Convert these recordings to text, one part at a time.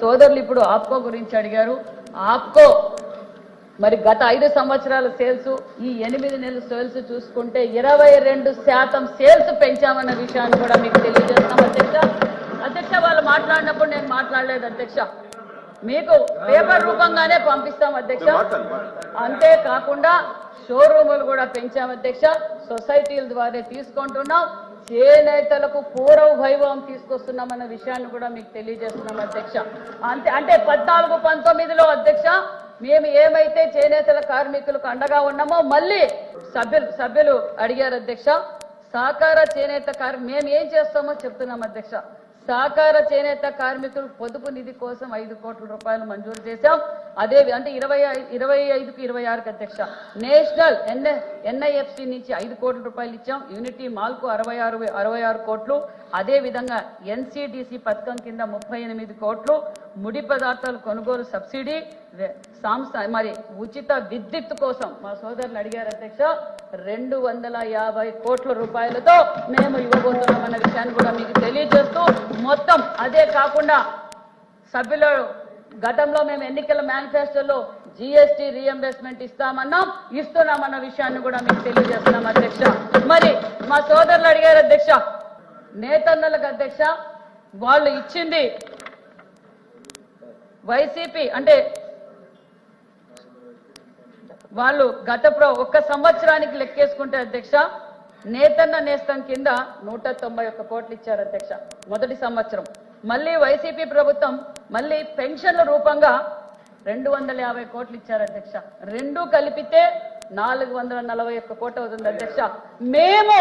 సోదరులు ఇప్పుడు ఆప్కో గురించి అడిగారు. ఆప్కో మరి గత 5 సంవత్సరాల సేల్స్, ఈ 8 నెలల సేల్స్ చూసుకుంటే 22% సేల్స్ పెంచామన్న విషయాన్ని కూడా మీకు తెలియజేస్తాం అధ్యక్ష. వాళ్ళు మాట్లాడినప్పుడు నేను మాట్లాడలేదు అధ్యక్ష, మీకు పేపర్ రూపంగానే పంపిస్తాం అధ్యక్ష. అంతేకాకుండా షోరూములు కూడా పెంచాం అధ్యక్ష, సొసైటీల ద్వారా తీసుకుంటున్నాం, చేనేతలకు పూర్వ వైభవం తీసుకొస్తున్నామన్న విషయాన్ని కూడా మీకు తెలియజేస్తున్నాం అధ్యక్ష. అంటే 14-19లో అధ్యక్ష మేము ఏమైతే చేనేతల కార్మికులకు అండగా ఉన్నామో మళ్ళీ సభ్యులు అడిగారు అధ్యక్ష. సహకార చేనేత మేము ఏం చేస్తామో చెప్తున్నాం అధ్యక్ష. సహకార చేనేత కార్మికులు పొదుపు నిధి కోసం 5 కోట్ల రూపాయలు మంజూరు చేశాం. అదే అంటే 25కి 26కి అధ్యక్ష. నేషనల్ NIFC నుంచి 5 కోట్ల రూపాయలు ఇచ్చాం. యూనిటీ మాల్కు 66 కోట్లు. అదే విధంగా NCDC పథకం కింద 38 కోట్లు. ముడి పదార్థాలు కొనుగోలు సబ్సిడీ, మరి ఉచిత విద్యుత్ కోసం మా సోదరులు అడిగారు అధ్యక్ష, 250 కోట్ల రూపాయలతో మేము ఇవ్వబోతున్నామన్న విషయాన్ని కూడా మీకు తెలియజేస్తూ, మొత్తం అదే కాకుండా సభ్యులు గతంలో మేము ఎన్నికల మేనిఫెస్టోలో GST రీఎంబర్స్మెంట్ ఇస్తున్నామన్న విషయాన్ని కూడా మీకు తెలియజేస్తున్నాం అధ్యక్ష. మరి మా సోదరులు అడిగారు అధ్యక్ష, నేతన్నలకు అధ్యక్ష వాళ్ళు ఇచ్చింది వైసీపీ అంటే వాళ్ళు ఒక్క సంవత్సరానికి లెక్కేసుకుంటే అధ్యక్ష నేతన్న నేస్తం కింద 191 కోట్లు ఇచ్చారు అధ్యక్ష మొదటి సంవత్సరం. మళ్ళీ వైసీపీ ప్రభుత్వం మళ్ళీ పెన్షన్ల రూపంగా 250 కోట్లు ఇచ్చారు అధ్యక్ష. రెండు కలిపితే 441 కోట్లు అవుతుంది అధ్యక్ష. మేము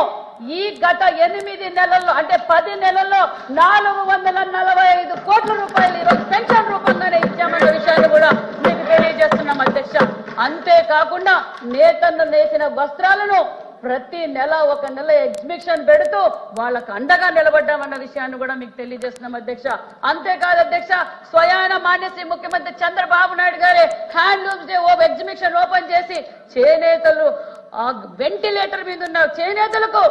ఈ గత 8 నెలల్లో అంటే 10 నెలల్లో 445 కోట్ల రూపాయలు ఈరోజు పెన్షన్ రూపంగానే ఇచ్చామన్న విషయాన్ని కూడా మీకు తెలియజేస్తున్నాం అధ్యక్ష. అంతేకాకుండా నేతన్న నేసిన వస్త్రాలను ప్రతి నెల 1 నెల ఎగ్జిబిషన్ పెడుతూ వాళ్ళకు అండగా నిలబడ్డామన్న విషయాన్ని కూడా మీకు తెలియజేస్తున్నాం అధ్యక్ష. అంతేకాదు అధ్యక్ష, స్వయాన మాన్యశ్రీ ముఖ్యమంత్రి చంద్రబాబు నాయుడు గారే హ్యాండ్లూమ్స్ డే ఎగ్జిబిషన్ ఓపెన్ చేసి చేనేతలు వెంటిలేటర్ మీద ఉన్న చేనేతలకు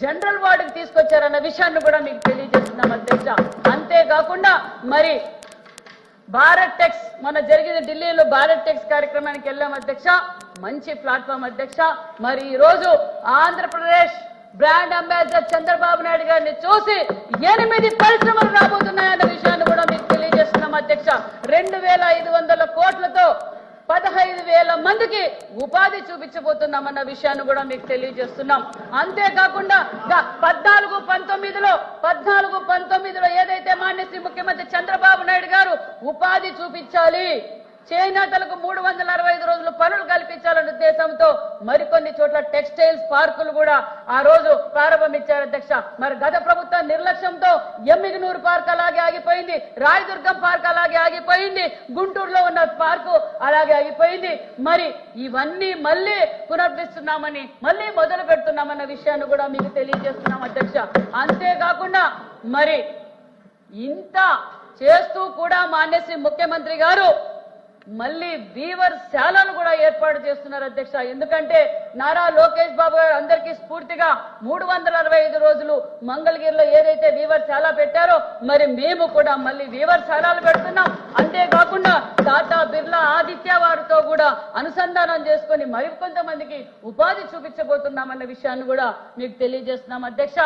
జనరల్ వార్డుకి తీసుకొచ్చారన్న విషయాన్ని కూడా మీకు తెలియజేస్తున్నాం అధ్యక్ష. అంతేకాకుండా మరి భారత్ టెక్స్ మన జరిగిన ఢిల్లీలో భారత్ టెక్స్ కార్యక్రమానికి వెళ్ళాం అధ్యక్ష. మంచి ప్లాట్ఫామ్ అధ్యక్ష. మరి ఈ రోజు ఆంధ్రప్రదేశ్ బ్రాండ్ అంబాసిడర్ చంద్రబాబు నాయుడు గారిని చూసి 8 పరిశ్రమలు రాబోతున్నాయన్న విషయాన్ని కూడా మీకు తెలియజేస్తున్నాం అధ్యక్ష. 2500 కోట్లతో 15,000 మందికి ఉపాధి చూపించబోతున్నామన్న విషయాన్ని కూడా మీకు తెలియజేస్తున్నాం. అంతేకాకుండా 14-19లో ఏదైతే మాన్యశ్రీ ముఖ్యమంత్రి చంద్రబాబు నాయుడు గారు ఉపాధి చూపించాలి, చేనేతలకు 365 రోజులు పనులు కల్పించాలనే ఉద్దేశంతో మరికొన్ని చోట్ల టెక్స్టైల్స్ పార్కులు కూడా ఆ రోజు ప్రారంభించారు అధ్యక్ష. మరి గత ప్రభుత్వ నిర్లక్ష్యంతో ఎమ్మిగనూరు పార్క్ అలాగే ఆగిపోయింది, రాయదుర్గం పార్క్ అలాగే ఆగిపోయింది, గుంటూరులో ఉన్న పార్కు అలాగే ఆగిపోయింది. మరి ఇవన్నీ మళ్ళీ పునరుద్ధరిస్తున్నామని మళ్ళీ మొదలు పెడుతున్నామన్న విషయాన్ని కూడా మీకు తెలియజేస్తున్నాం అధ్యక్ష. అంతేకాకుండా మరి ఇంత చేస్తూ కూడా మాన్యశ్రీ ముఖ్యమంత్రి గారు మళ్ళీ వీవర్ శాలను కూడా ఏర్పాటు చేస్తున్నారు అధ్యక్ష. ఎందుకంటే నారా లోకేష్ బాబు గారు అందరికీ స్ఫూర్తిగా 365 రోజులు మంగళగిరిలో ఏదైతే వీవర్ శాల పెట్టారో మరి మేము కూడా మళ్ళీ వీవర్ శాలలు పెడుతున్నాం. అంతేకాకుండా టాటా బిర్లా ఆదిత్య వారితో కూడా అనుసంధానం చేసుకొని మరికొంతమందికి ఉపాధి చూపించబోతున్నామన్న విషయాన్ని కూడా మీకు తెలియజేస్తున్నాం అధ్యక్ష.